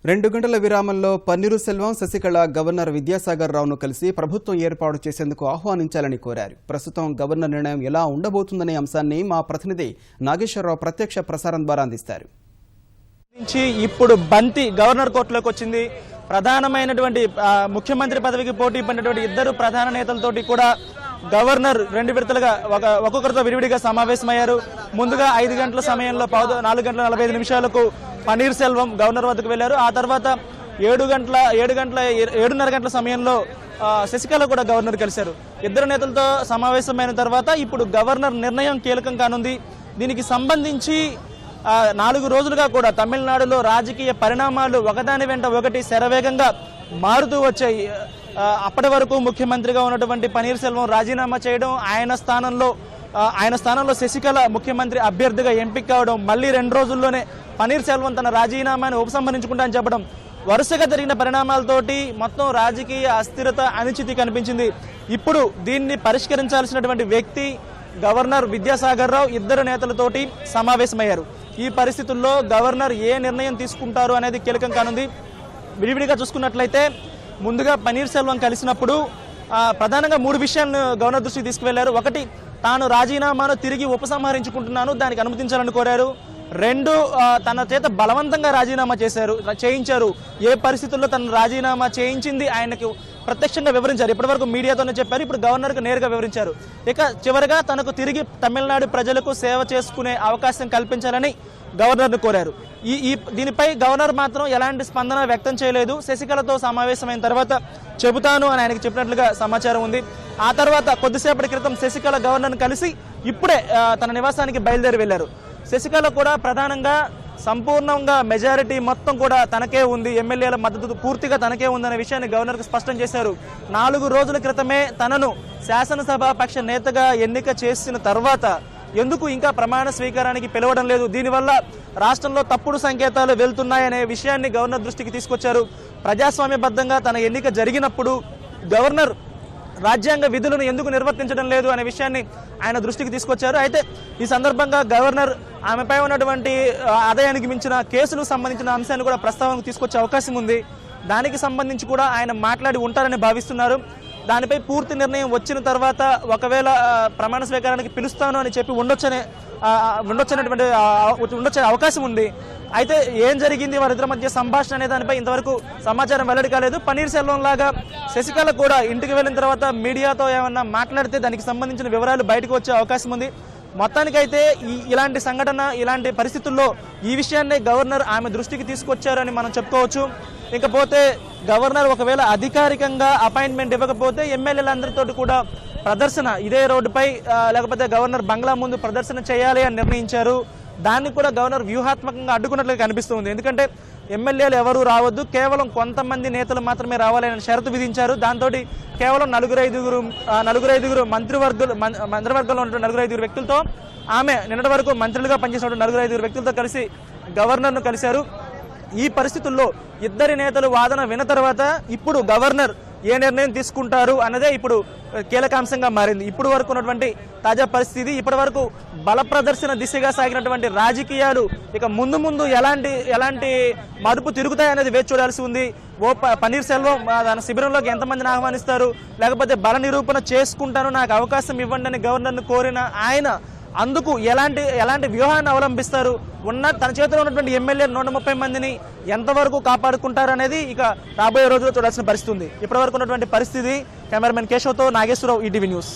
2 గంటల విరామంలో పన్నీరు సెల్వం శశికళ గవర్నర్ విద్యాసాగర్ రావును కలిసి ప్రభుత్వం ఏర్పాటు చేసేందుకు ఆహ్వానించాలని కోరారు. ప్రస్తుతం గవర్నర్ నిర్ణయం ఎలా ఉండబోతుందనే అంశాన్ని మా ప్రతినిధి నాగేశ్వరరావు ప్రత్యక్ష ప్రసారం ద్వారా అందిస్తారు. ఇప్పుడు బంతి గవర్నర్ కోర్టులోకి వచ్చింది. ప్రధానమైనటువంటి ముఖ్యమంత్రి పదవికి పోటీ పడినటువంటి ఇద్దరు ప్రధాన నేతలతోటి కూడా గవర్నర్ 2 విడతలుగా ఒక్కొక్కరితో విడివిడిగా సమావేశమయ్యారు. ముందుగా 5 గంటల సమయంలో 4:45 పన్నీర్ సెల్వం గవర్నర్ వద్దకు వెళ్లారు. ఆ తర్వాత 7:30 గంటల సమయంలో శశికళ కూడా గవర్నర్ కలిశారు. ఇద్దరు నేతలతో సమావేశమైన తర్వాత ఇప్పుడు గవర్నర్ నిర్ణయం కీలకం కానుంది. దీనికి సంబంధించి 4 రోజులుగా కూడా తమిళనాడులో రాజకీయ పరిణామాలు ఒకదాని వెంట ఒకటి శరవేగంగా మారుతూ వచ్చాయి. అప్పటి వరకు ముఖ్యమంత్రిగా ఉన్నటువంటి పన్నీర్ సెల్వం రాజీనామా చేయడం, ఆయన స్థానంలో శశికళ ముఖ్యమంత్రి అభ్యర్థిగా ఎంపిక కావడం, మళ్ళీ 2 రోజుల్లోనే పన్నీర్ సెల్వం తన రాజీనామాను ఉపసంహరించుకుంటా అని చెప్పడం, వరుసగా జరిగిన పరిణామాలతోటి మొత్తం రాజకీయ అస్థిరత, అనిశ్చితి కనిపించింది. ఇప్పుడు దీన్ని పరిష్కరించాల్సినటువంటి వ్యక్తి గవర్నర్ విద్యాసాగర్ రావు ఇద్దరు నేతలతోటి సమావేశమయ్యారు. ఈ పరిస్థితుల్లో గవర్నర్ ఏ నిర్ణయం తీసుకుంటారు అనేది కీలకం కానుంది. విడివిడిగా చూసుకున్నట్లయితే ముందుగా పన్నీర్ సెల్వం కలిసినప్పుడు ప్రధానంగా 3 విషయాలను గవర్నర్ దృష్టికి తీసుకువెళ్లారు. ఒకటి, తాను రాజీనామాను తిరిగి ఉపసంహరించుకుంటున్నాను, దానికి అనుమతించాలని కోరారు. 2, తన చేత బలవంతంగా రాజీనామా చేయించారు. ఏ పరిస్థితుల్లో తను రాజీనామా చేయించింది ఆయనకు ప్రత్యక్షంగా వివరించారు. ఇప్పటివరకు మీడియాతోనే చెప్పారు, ఇప్పుడు గవర్నర్కు నేరుగా వివరించారు. ఇక చివరిగా తనకు తిరిగి తమిళనాడు ప్రజలకు సేవ చేసుకునే అవకాశం కల్పించాలని గవర్నర్ను కోరారు. దీనిపై గవర్నర్ మాత్రం ఎలాంటి స్పందన వ్యక్తం చేయలేదు. శశికళతో సమావేశమైన తర్వాత చెబుతాను అని ఆయనకు చెప్పినట్లుగా సమాచారం ఉంది. ఆ తర్వాత కొద్దిసేపటి క్రితం శశికళ గవర్నర్ను కలిసి ఇప్పుడే తన నివాసానికి బయలుదేరి వెళ్లారు. శశికళ కూడా ప్రధానంగా సంపూర్ణంగా మెజారిటీ మొత్తం కూడా తనకే ఉంది, ఎమ్మెల్యేల మద్దతు పూర్తిగా తనకే ఉందనే విషయాన్ని గవర్నర్కు స్పష్టం చేశారు. 4 రోజుల క్రితమే తనను శాసనసభాపక్ష నేతగా ఎన్నిక చేసిన తర్వాత ఎందుకు ఇంకా ప్రమాణ స్వీకారానికి పిలవడం లేదు, దీనివల్ల రాష్ట్రంలో తప్పుడు సంకేతాలు వెళ్తున్నాయనే విషయాన్ని గవర్నర్ దృష్టికి తీసుకొచ్చారు. ప్రజాస్వామ్యబద్ధంగా తన ఎన్నిక జరిగినప్పుడు గవర్నర్ రాజ్యాంగ విధులను ఎందుకు నిర్వర్తించడం లేదు అనే విషయాన్ని ఆయన దృష్టికి తీసుకొచ్చారు. అయితే ఈ సందర్భంగా గవర్నర్ ఆమెపై ఉన్నటువంటి ఆదాయానికి మించిన కేసులకు సంబంధించిన అంశాన్ని కూడా ప్రస్తావనకు తీసుకొచ్చే అవకాశం ఉంది. దానికి సంబంధించి కూడా ఆయన మాట్లాడి ఉంటారని భావిస్తున్నారు. దానిపై పూర్తి నిర్ణయం వచ్చిన తర్వాత ఒకవేళ ప్రమాణ స్వీకారానికి పిలుస్తాను అని చెప్పి ఉండొచ్చే అవకాశం ఉంది. అయితే ఏం జరిగింది వారిద్దరి మధ్య సంభాషణ అనే దానిపై ఇంతవరకు సమాచారం వెల్లడి కాలేదు. పన్నీర్ సెల్వం లాగా శశికళ కూడా ఇంటికి వెళ్ళిన తర్వాత మీడియాతో ఏమన్నా మాట్లాడితే దానికి సంబంధించిన వివరాలు బయటకు వచ్చే అవకాశం ఉంది. మొత్తానికైతే ఇలాంటి సంఘటన, ఇలాంటి పరిస్థితుల్లో ఈ విషయాన్ని గవర్నర్ ఆమె దృష్టికి తీసుకొచ్చారని మనం చెప్పుకోవచ్చు. ఇకపోతే గవర్నర్ ఒకవేళ అధికారికంగా అపాయింట్మెంట్ ఇవ్వకపోతే ఎమ్మెల్యేలందరితో కూడా ప్రదర్శన ఇదే రోడ్డుపై లేకపోతే గవర్నర్ బంగ్లా ముందు ప్రదర్శన చేయాలి అని నిర్ణయించారు. దాన్ని కూడా గవర్నర్ వ్యూహాత్మకంగా అడ్డుకున్నట్లుగా కనిపిస్తుంది. ఎందుకంటే ఎమ్మెల్యేలు ఎవరూ రావద్దు, కేవలం కొంతమంది నేతలు మాత్రమే రావాలని షరతు విధించారు. దాంతో కేవలం 4-5 మంత్రివర్గంలో ఉన్న 4-5 వ్యక్తులతో ఆమె నిన్నటి వరకు మంత్రులుగా పనిచేసిన 4-5 వ్యక్తులతో కలిసి గవర్నర్ను కలిశారు. ఈ పరిస్థితుల్లో ఇద్దరి నేతలు వాదన విన్న తర్వాత ఇప్పుడు గవర్నర్ ఏ నిర్ణయం తీసుకుంటారు అన్నదే ఇప్పుడు కీలకాంశంగా మారింది. ఇప్పుడు వరకు ఉన్నటువంటి తాజా పరిస్థితి, ఇప్పటి వరకు బల ప్రదర్శన దిశగా సాగినటువంటి రాజకీయాలు ఇక ముందు ఎలాంటి మదుపు తిరుగుతాయనేది వేచి చూడాల్సి ఉంది. పన్నీర్ సెల్వం తన శిబిరంలోకి ఎంతమందిని ఆహ్వానిస్తారు, లేకపోతే బల నిరూపణ చేసుకుంటాను, నాకు అవకాశం ఇవ్వండి అని గవర్నర్ను కోరిన ఆయన అందుకు ఎలాంటి వ్యూహాన్ని అవలంబిస్తారు, తన చేతిలో ఉన్నటువంటి ఎమ్మెల్యే 130 మందిని ఎంతవరకు కాపాడుకుంటారు అనేది ఇక రాబోయే రోజుల్లో చూడాల్సిన పరిస్థితి ఉంది. ఇప్పటివరకు ఉన్నటువంటి పరిస్థితి. కెమెరామెన్ కేశవ్తో నాగేశ్వరరావు, ఈటీవీ న్యూస్.